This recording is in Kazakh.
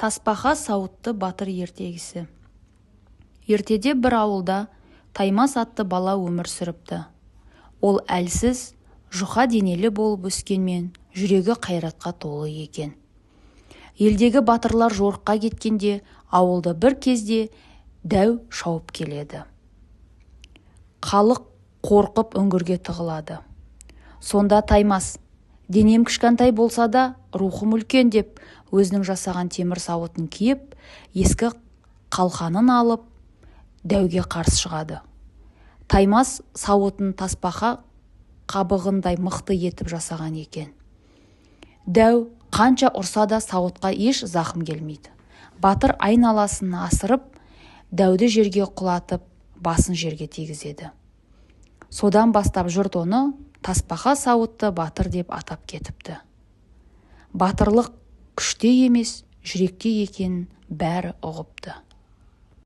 Тасбақа сауытты батыр ертегісі. Ертеде бір ауылда Таймас атты бала өмір сүріпті. Ол әлсіз, жұқа денелі болып өскенмен, жүрегі қайратқа толы екен. Елдегі батырлар жорыққа кеткенде, ауылда бір кезде дәу шауып келеді. Халық қорқып үңгірге тығылады. Сонда Таймас, денем кішкентай болса да, рухым үлкен деп, өзінің жасаған темір сауытын киіп, ескі қалқанын алып, дәуге қарсы шығады. Таймас сауытын тасбақа қабығындай мықты етіп жасаған екен. Дәу қанша ұрса да сауытқа еш зақым келмейді. Батыр айналасын асырып, дәуді жерге құлатып, басын жерге тигізеді. Содан бастап жұрт оны тасбақа сауытты батыр деп атап кетіпті. Батырлық күште емес, жүректе екенін бәрі ұғыпты.